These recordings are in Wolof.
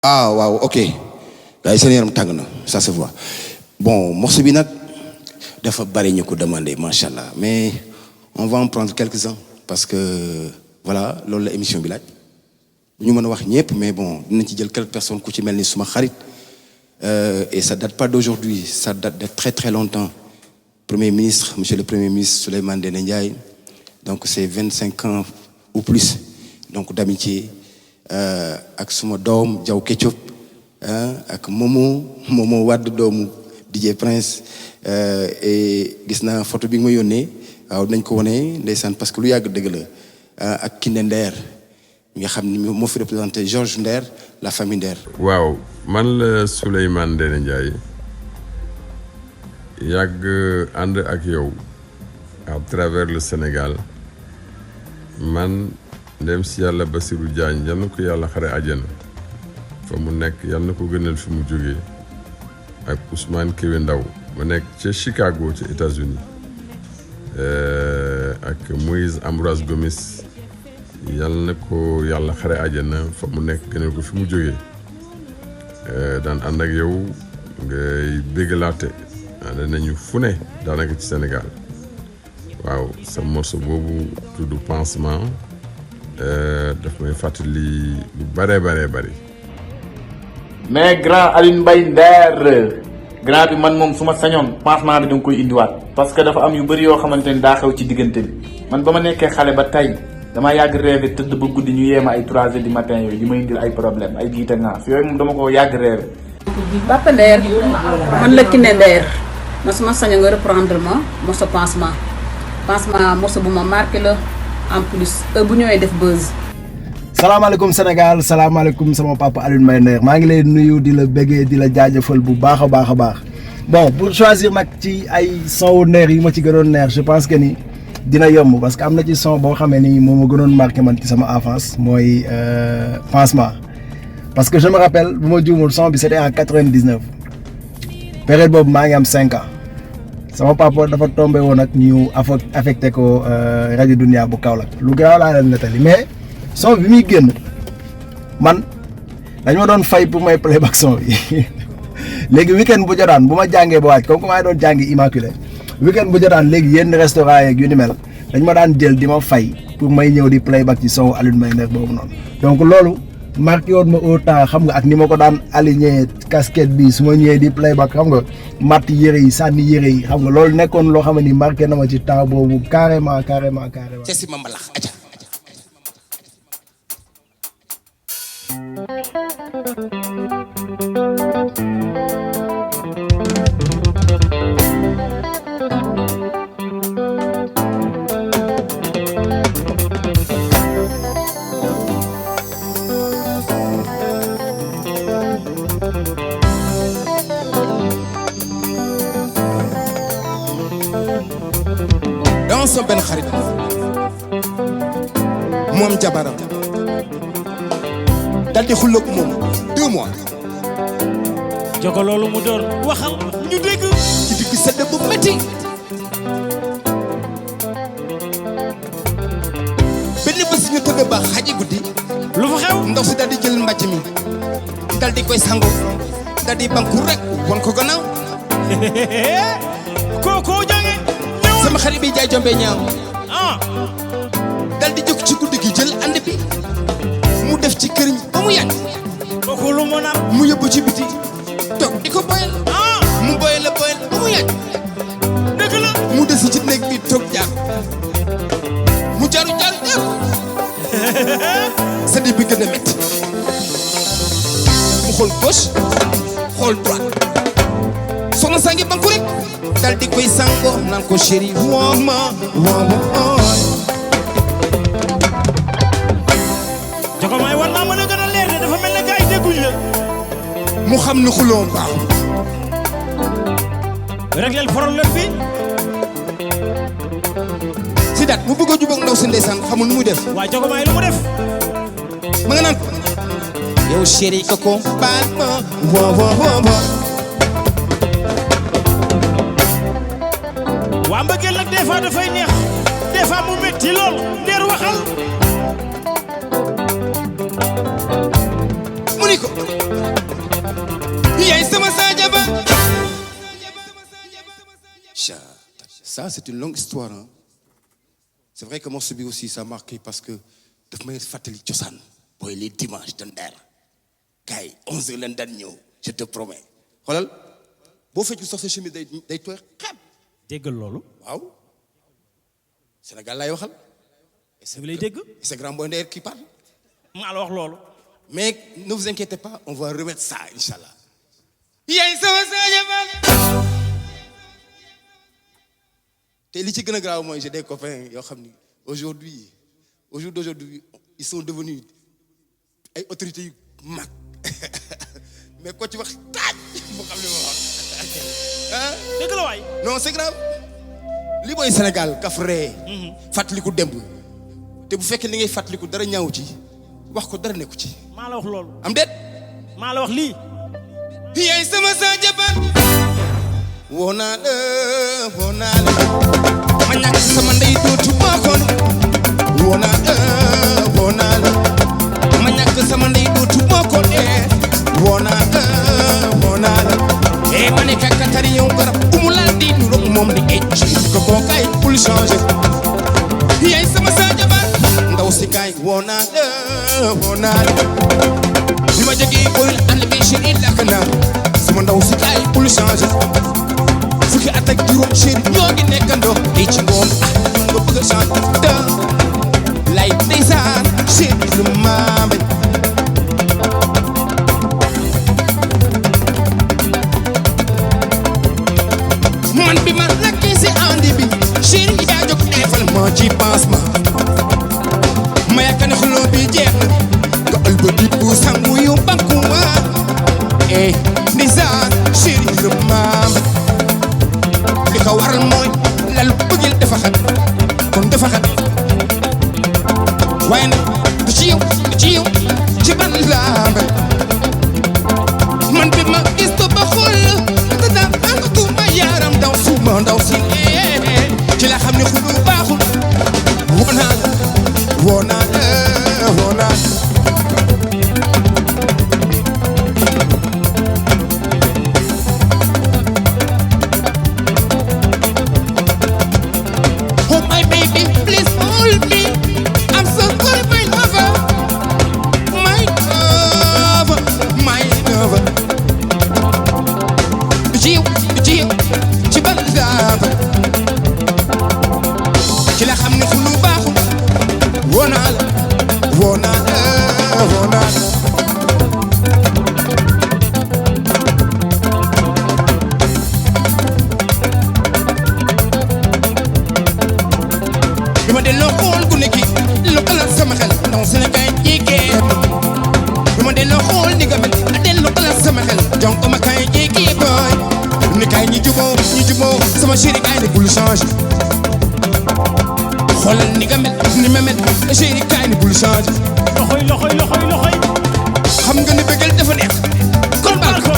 Ah waaw ok gars yi seen yaram tàng na ça se voit bon morceau bi nag dafa bari ñu ko demandé macha allah mais on va en prendre quelques-uns parce que voilà loolu la émission bi laaj ñu mën a wax ñëpp mais bon dinañ ci jël quelques personnes ku ci mel ni suma xarit et ça date pas d'aujourd'hui ça date de très très longtemps premier ministre monsieur le premier ministre Souleymane Ndéné Ndiaye donc c'est 25 ans ou plus donc d'amitié ak suma doom Diaw Ketchup ak Momo Wade doomu DJ Prince et gis naa photo bi nga ma yónnee waaw nañ ko wone ndeysaan parce que lu yàgg dëgg la ak Kiné Nder nga xam ni moo fi représenté Georges Nder la famille Nder. waaw man la Souleymane Ndéné Ndiaye yàgg ànd ak yow à travers le Sénégal man ndem si yàlla Bassirou Diagne yal na ko yàlla xare àjjana fa mu nekk yal na ko gënal fi mu jógee ak Ousmane Kéwé Ndaw ma nekk ca Chicago ca États-Unis ak Moïse Ambroise Gomis yal na ko yàlla xare àjjana fa mu nekk gënal ko fi mu jógee daan ànd ak yow ngay béggalaate ànd nañu fu ne daanaka ci Sénégal waaw sa morceau boobu tudd Pansement daf may fàttali lu bare mais grand Alioune Mbaye Nder grand bi man moom su ma sañoon pansement bi da nga koy indiwaat parce que dafa am yu bëri yoo xamante ni daa xew ci diggante bi man ba ma nekkee xale ba tey damaa yàgg rêvé tëdd ba guddi ñu yeema ay 3 heures du matin yooyu di ma indil ay problème ay jiite ngaaf yooyu moom dama ko yàgg rêvé. Papa Nder man la Kiné Nder ma su ma sañoon nga reprendre ma morceau pansement morceau bu ma marqué la en plus bu ñëwee def buzz. salaamaaleykum Sénégal salaamaaleykum sama papa Alioune Mbaye Nder maa ngi lay nuyu di la bëggee di la jaajëfal bu baax a baax bon pour choisir nag ci ay son wu neex yi ma ci gënoon neex je pense que ni dina yomb parce que am na ci son boo xamee ni moom ma gënoon marqué man ci sama enfance mooy Pansement parce que je me rappelle bu ma juumul son bi c'était en 99 période boobu maa ngi am 5 ans sama papa dafa tombé woon ak ñu affecté ko rajo Dunia bu Kaolack lu gaaw laa leen nettali mais son bi muy génn man dañ ma doon fay pour may playback son bi léegi weekend bu jotaan bu ma jàngee ba waaj comme que maa doon jàngi immaculé weekend bu jotaan léegi yenn restaurant yeeg yu ni mel dañ ma daan jël di ma fay pour may ñëw di playback ci son Alioune Mbaye Nder boobu noonu donc loolu marqué woon ma autant xam nga ak ni ma ko daan aligné casquette bi su ma ñëwee di playback xam nga matt yére yi sànni yére yi xam nga loolu nekkoon loo xam ne ni marqué na ma ci temps boobu carrément. c'est si ma mbalax aja dama sama benn xarit moom jabaram dal di xulloog moom 2 mois jogo loolu mu doon waxal ñu dégg ci digg sedd bu métti benn bés ñu tëdd ba xaji guddi lu fa xew ndaw si dal di jël mbàjj mi dal di koy sango dal di banku rek won ko gannaaw kookoo jange sama xarit bi jaay jombe ñaaw dal di jóg ci guddi gi jël ànd bi mu def ci këriñ ba mu yàgg kooku lu mu naan mu yóbbu ci biti toog di ko boyal mu boyal ba mu yàgg dëgg la mu des ci néeg bi toog jaar mu jaaru sedd bi gën a métti mu xool gauche xool droite soxna saa ngi banku rek dal di koy sango naan ko chéri wooma jogo may war naa mën a gën a leer de dafa mel ne gars yi dégguñ la mu xam ni xuloo baax réglel problème bi si daat mu bëgg a jubóog ndaw si ndeysaan xamul nu muy def waa jogo may lu mu def ma nga naan ko yow chéri koko baal ma wo waa mbëggeel nag des fois dafay neex des fois mu métti lool Nder waxal Mouriko. Yaay sama Sadio Ba. Ça, c'est une longue histoire. Hein. C'est vrai que mon subi aussi, ça a marqué parce que daf may fàttali cosaan. Booy les dimanches de Nder. Gars yi 11h leen daan ñëw. Je te promets. Xoolal boo fekk sax sa chemise day tooy xepp. déggal loolu. waaw. Sénégal laay waxal. Vous lay dégg. C'est grand boy Nder qui parle. maa la wax loolu. Mais ne vous inquiétez pas, on va remettre ça, Inch'Allah. Yaay sama Sadio Ba. te li ci gën a grave mooy j'ai des copains yoo xam ni aujourd'hui au jour d'aujourd'hui ils sont devenus ay autorités yu mag mais ko ci wax taaj mu xam li ma wax ah. dëgg la waay. non c'est grave li mooy Sénégal kafree fàttaliku démb te bu fekkee li ngay fàttaliku dara ñaaw ci wax ko dara nekku ci. maa la wax loolu. am déet. maa la wax lii. yaay sama Sadio Ba. woo naa la ma ñàkk sama ndey dootu bokkoon. woo naa la ma ñàkk sama ndey dootu bokkoon. woo naa la ma ne kakatari yow garab umu laal di nuroog moom di ecc ko kookaay bul changer. yaay sama Sadio Ba. ndaw si kaay woo naa la bi ma jógee booy la ànd bi chéri lakk naa sama ndaw si kaay bul changer. fukki at ak juróom chéri ñoo ngi nekkandoo di ci ngoon nga bëgg a changer lay ndeysaan chéri lu maame. man bi ma lakkee si andi bi chéri yaa jóg defal ma ci pansement ma yaakaar ne xuloo bi jeex na nga ëlbati bu sangu yu bakku ma ndeysaan chéri lu maame. li ko waral mooy lal bëggil dafa xat kon dafa xat waaye nag du ci yow ci ban laambe man bi ma gis to ba xool te daa àngatu ma yaaram daw suuma ndaw si ci la xam ne xulu baaxul. woo naa la oh my baby please hold me I'm so sorry my lover du ci yow ci ban laambe ci la xam ne xulu baaxul. woo naa la bi ma delloo xool gu nekki lu xalaat sama xel ndaw Sénégal jigéen bi ma delloo xool ni nga mel a delloo xalaat sama xel donc ma kay jigéen boy ni kay ñi juboo sama chéri kay ne bul changer. xoolal ni nga mel ni ma mel chéri kaay ni bul changer. loxoy. xam nga ni bëggal dafa neex. kon baal ko.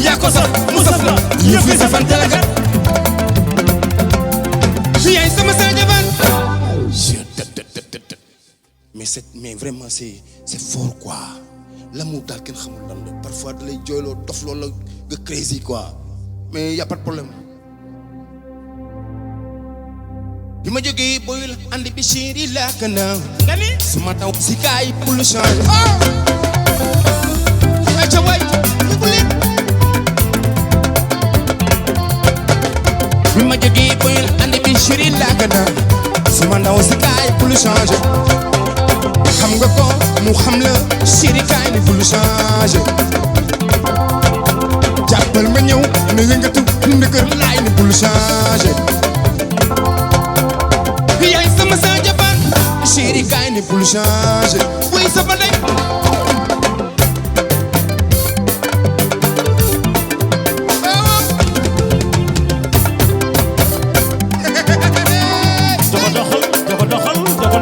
yaa ko saf mu saf la. ñu fi safante la kat. yaay sama Sadio Ba. mais vraiment c'est fort quoi. l'amour daal kenn xamul lan la parfois da lay jooyloo dof loolu la nga crazy quoi mais y a pas de problème. bi ma jógee booy la andi bi chéri lakk naa nga ni suma taw si kaay bul changer. ayca waay yóbbu leen. bi ma jógee booy la andi bi chéri lakk naa suma ndaw si kaay bul changer. xam nga ko mu xam la chéri kaay ni bul changer. jàppal ma ñëw na yëngatu ndëgër laay ni bul changer. yaay sama Sadio Ba chéri kaay ni bul changer. wuy sama ndey.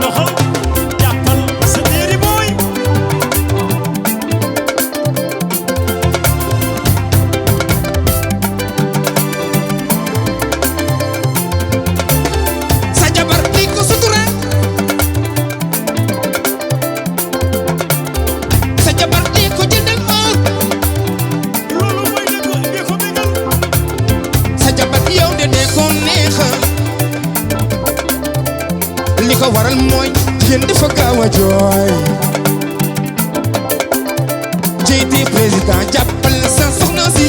doxal jàppal sa téeri booy. sa jabar li ko sutura ko waral mooy jigéen dafa gaaw a jooy JT président jàppal sa soxna si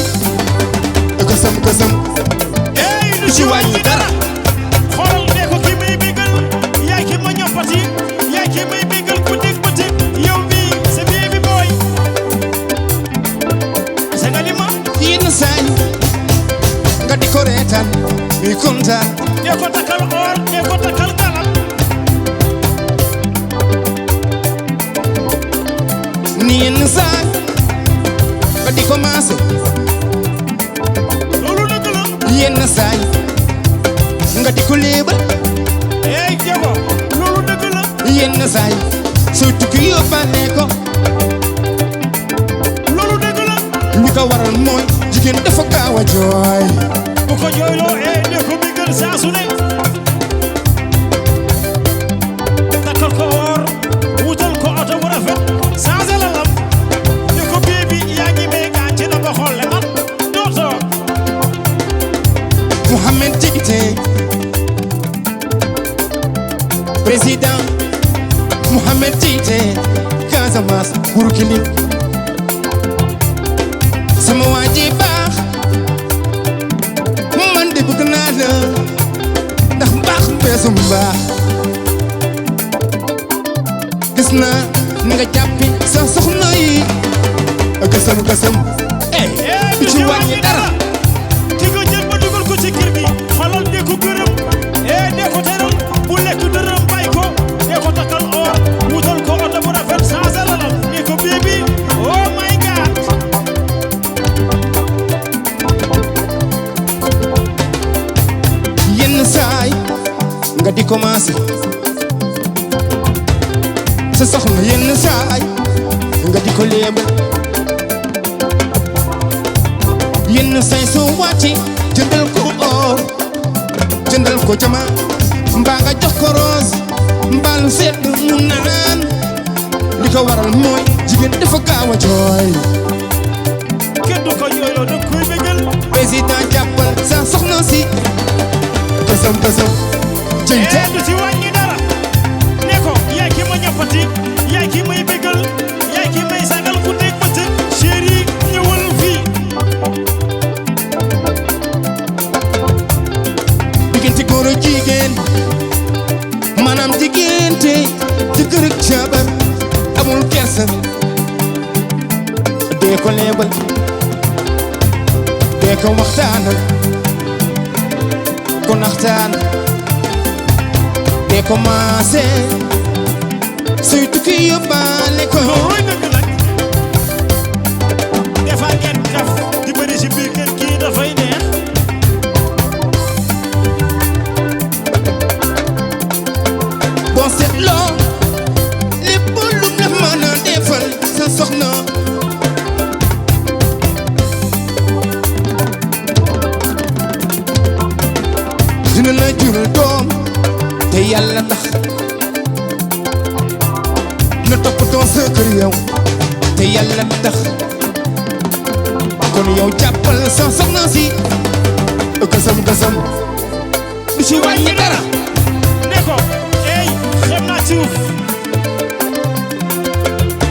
gësëm ey du ci wàññi dara xoolal ne ko ki may bégal yaay ki ma ñoppati yaay ki may bégal ku dégg ba teg yow mii sa baby boy sa nga ni ma yenn saay nga di ko reetaan muy kontaan ne ko takkal or ne ko takkal galam ni yenn saay nga di ko maase loolu dëgg la yenn saay nga di ko léebal ey Jago loolu dëgg la yenn saay soo tukki yóbbaale ko loolu dëgg la li ko waral mooy jigéen dafa gaaw a jooy bu ko jooyloo ne ko bégal saa su ne takkal ko or wutal ko oto bu rafet changé la lam ne ko baby yaa ngi may gaañ ci na ba xool le man dootoo Mohamed Djité président Mohamed Djité Casamance Burkini sama waa ji baax man de bëgg naa la ndax mbaax beesu mbaax gis naa ni nga jàppi sa soxna yi gësëm du ci wàññi dara ki ko jël ba dugal ko ci kër gi xolal de ko gërëm de ko teral bu lekk dërëm bay ko de ko takkal or wutal ko oto bu rafet changé la lam ne ko baby oh my god yenn saay nga di commencé sa soxna yenn saay nga di ko léebal yenn saay soo wàcci jëndal ko or jëndal ko jama mbaa nga jox ko rose mbaa lu sedd mu naan li ko waral mooy jigéen dafa gaaw a jooy kenn du ko jooyloo da koy bégal président jàppal sa soxna si gësëm JT du ci wàññi dara ne ko yaay ki ma ñappati yaay ki may bégal yaay ki may sagal ku dégg ba tëg chéri ñëwal fii diggante góor ak jigéen maanaam diggante jëkkër ak jabar amul kersa dee ko leebal dee ko waxtaanal ko naxtaan dee ko maase suy tukki yóbbaale ko looloy dëgg nag defa ngeen kaf di bëri si biir kër kii dafay neex boo seetloo lépp lu la mën a defal sa soxna dina la jural doom te yàlla tax na toppatoo sa kër yow te yàlla tax kon yow jàppal sa soxna si gësëm du ci wàññi dara ne ko ey xem naa suuf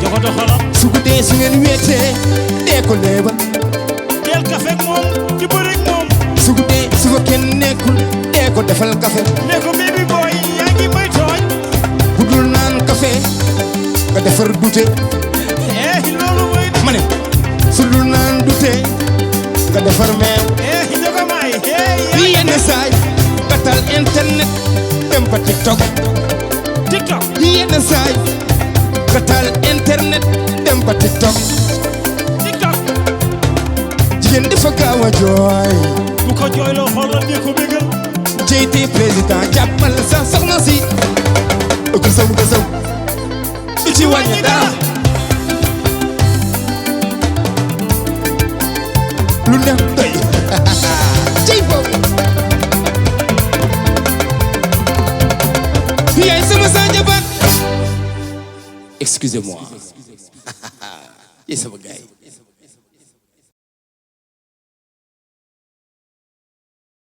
jogo doxalam su guddee su ngeen wéetee dee ko leebal del kafe ak moom di bëri ak moom su guddee su fa kenn nekkul dee ko defal café ne ko baby boy yaa ngi may tooñ bu dul naan café nga defar dute loolu mooy ma ne su dul naan dute nga defar meew jogo maay yi yenn saay nga tal internet dem ba TikTok TikTok yi yenn saay nga tal internet dem ba TikTok jigéen dafa gaaw a jooy bu ko jooyloo xoolal di ko bégal JT président jàppal sa soxna si gësëm du ci wàññi dara lu neex doy cey boobu yaay sama sa jabar excusez-moi yaay sama gaay